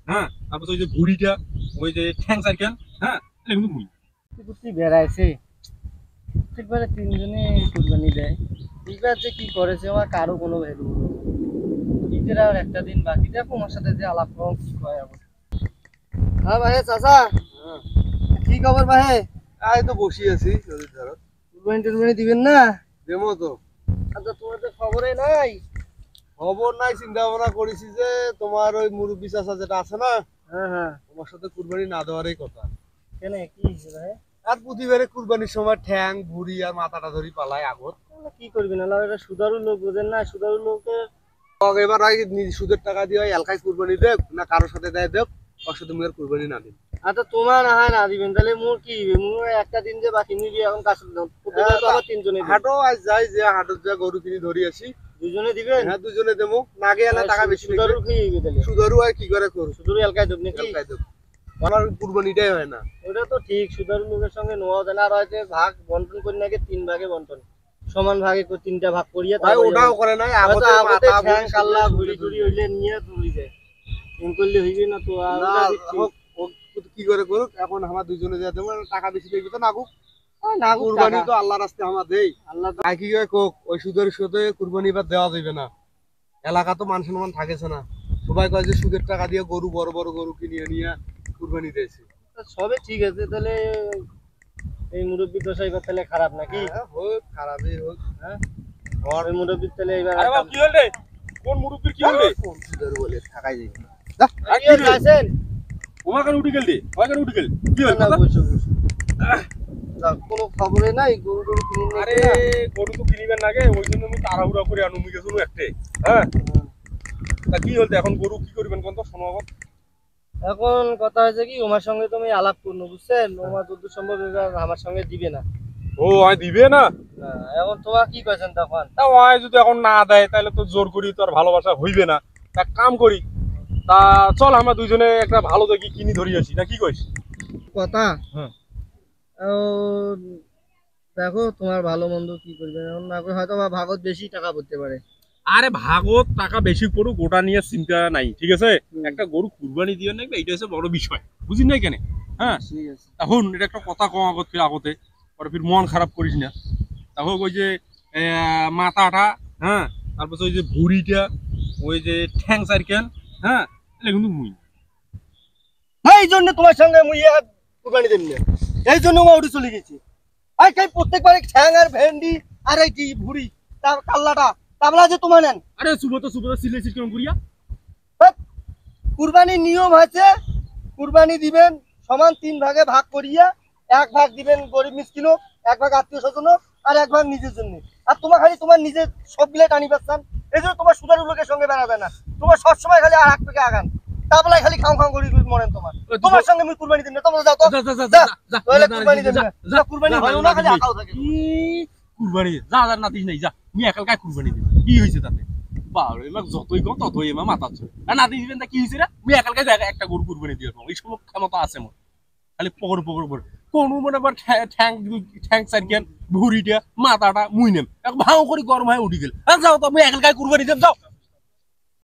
হ্যাঁ তারপর ওই যে ভুড়িটা ওই যে ঠ্যাং সাইকেল হ্যাঁ এটা কিন্তু মুই কুকুরটি বেড়াইছে প্রত্যেকবারে তিনজনে কুরবানি দেয়। এইবার যে কি করেছে আমার কারো কোনো ভ্যালু ঈদের আর একটা দিন বাকি, দেখো আমার সাথে যে আলাপ করো কি কয় আবার। হ্যাঁ ভাই চাচা, কি খবর ভাই? এই তো বসি আছি নদীর ধারে। কুরবানি টুরবানি দিবেন না? দেবো তো। আচ্ছা তোমার তো খবরে নাই। খবর নাই, চিন্তা ভাবনা করেছি যে তোমার ওই মুরব্বি চাচা যেটা আছে না, হ্যাঁ হ্যাঁ, তোমার সাথে কুরবানি না দেওয়ারই কথা। কেন কি হয়েছে ভাই? আর প্রতিবারে কুরবানির সময় ঠ্যাং ভুড়ি আর মাথাটা ধরি পালায় আগত। কি করবেন আল্লাহ, এটা সুদারু লোক বোঝেন না, সুদারু লোকের এবার সুদের টাকা দিয়ে এলাকায় কুরবানি দেব না কারোর সাথে দেয় দেব, ওর সাথে মুখের কুরবানি না দিন। আচ্ছা তোমার না হয় না দিবেন, তাহলে মোর কি হইবে? মোর একটা দিন যে বাকি নিবি এখন কাজ প্রত্যেকবার তো আবার তিনজনে দিবেন। হাটও আজ যাই যে হাটত যা গরু কিনে ধরি আসি। দুজনে দিবেন? হ্যাঁ দুজনে দেবো, না গেলে টাকা বেশি সুদারু কি হইবে তাহলে? সুদারু আর কি করে করু, সুদারু এলাকায় দেব নাকি? এলাকায় দেব। আমার কুরবানিটাই হয় না। ওটা তো ঠিক, সুদারু লোকের সঙ্গে নোয়া যায় না। আর হয়তো ভাগ বন্টন করি নাকি 3 ভাগে বন্টন, সমান ভাগে তিনটা ভাগ করিয়া ভাই ওটাও করে নাই, আগতে মাথা ঠ্যাং ভুঁড়ি কাল্লা সব ঘুরি টুরি হইলে নিয়ে তুলি যায়। এম করলে হইবে না তো। আর না, ওটা দিচ্ছি। ও কি করে করুক, এখন আমার দুজনে যা দেবো টাকা বেশি দেখবে তো নাগুক। না কুরবানি তো আল্লাহর রাস্তে আমার দেই। আল্লাহ তো আর কি করে কোক ওই সুদের সুদে কুরবানি এবার দেওয়া যাবে না, এলাকা তো মান সম্মান থাকেছে না। সবাই কয় যে সুদের টাকা দিয়ে গরু বড় বড় গরু কিনে নিয়ে কুরবানি দিয়েছে। সবে ঠিক আছে, তাহলে এই মুরব্বী দশা এবার তাহলে খারাপ নাকি? হোক খারাপই হোক, হ্যাঁ ওই মুরব্বী তাহলে এবার আরে বাবা কি হল রে কোন মুরব্বির কি হল রে কোন সুদের বলে টাকাই দিই আর কি রে? আছেন ওমা কেন উঠে গেল রে ওমা কেন উঠে গেল কি হল না কথা? বসে বসে কোনো খবরে নাই, গরু টরু কিনে নিয়ে আরে গরু তো কিনিবেন লাগে ওই জন্য আমি তাড়াহুড়া করে আনুমি গেছিল একটা। হ্যাঁ তা কি হল এখন গরু কি করবেন কোন তো শোনো এখন। এখন কথা হয়েছে কি, ওমার সঙ্গে তুমি আলাপ করলো বুঝছেন, ওমা যত সম্ভব এবার আমার সঙ্গে দিবে না। ও আয় দিবে না? না, এখন তোমার কি কইছেন তখন? তা আয় যদি এখন না দেয় তাহলে তো জোর করি তো আর ভালোবাসা হইবে না। তা কাম করি, তা চল আমরা দুইজনে একটা ভালো দেখি কিনি ধরি আসি না কি কইস? কথা হ্যাঁ। ও, দেখো তোমার ভালো মন্দ কি করবে, এখন না করে হয়তো বা ভাগত বেশি টাকা পড়তে পারে। আরে ভাগত টাকা বেশি পড়ুক ওটা নিয়ে চিন্তা নাই, ঠিক আছে? একটা গরু কুরবানি দিয়ে নাকি এইটা হচ্ছে বড় বিষয়, বুঝি নাই কেন? হ্যাঁ ঠিক আছে। এখন এটা একটা কথা কম আগত ফির আগতে পরে ফির মন খারাপ করিস না। তাহলে ওই যে মাথাটা, হ্যাঁ তারপর ওই যে ভুড়িটা ওই যে ঠ্যাং সাইকেল, হ্যাঁ এটা কিন্তু মুই এই জন্য তোমার সঙ্গে মুই আর কুরবানি দেন না, এই জন্য মা উঠে চলে গেছি। আই খাই প্রত্যেকবারে ঠ্যাং আর ভেন্ডি আর এই কি ভুড়ি তার কাল্লাটা তাবলা যে তোমার নেন। আরে সুবত সিলে সিস্টেম করিয়া কুরবানির নিয়ম আছে, কুরবানি দিবেন সমান 3 ভাগে ভাগ করিয়া, 1 ভাগ দিবেন গরিব মিসকিনও, 1 ভাগ আত্মীয় স্বজন, আর 1 ভাগ নিজের জন্য। আর তোমার খালি তোমার নিজের সবগুলো টানি পাচ্ছেন, এই জন্য তোমার সুদারু লোকের সঙ্গে বেড়াবে না। তোমার সবসময় খালি আর 1 থেকে আগান, তাবলায় খালি খাও খাও করি মরেন তোমার। তোমার সঙ্গে আমি কুরবানি দিন না, তোমরা যাও তো তাহলে কুরবানি দেন না, কুরবানি হয় না খালি আকাও থাকে। কুরবানি যা যা না দিস নাই যা আমি একালকায় কুরবানি দিন কি হয়েছে তাতে? বাবা এবার যতই কম ততই এমা মাথা চলে না দিবেন তা কি হয়েছে রে? আমি একালকায় একটা গরু কুরবানি দিয়ে এই সময় ক্ষমতা আছে মোর, খালি পকর পকর করে কোন মনে আবার ঠ্যাং ঠ্যাং সাইকেল ভুড়িটা মাথাটা মুই নেম এক ভাও করে গরম হয়ে উঠি গেল। যাও তো আমি একালকায় কুরবানি দেব যাও।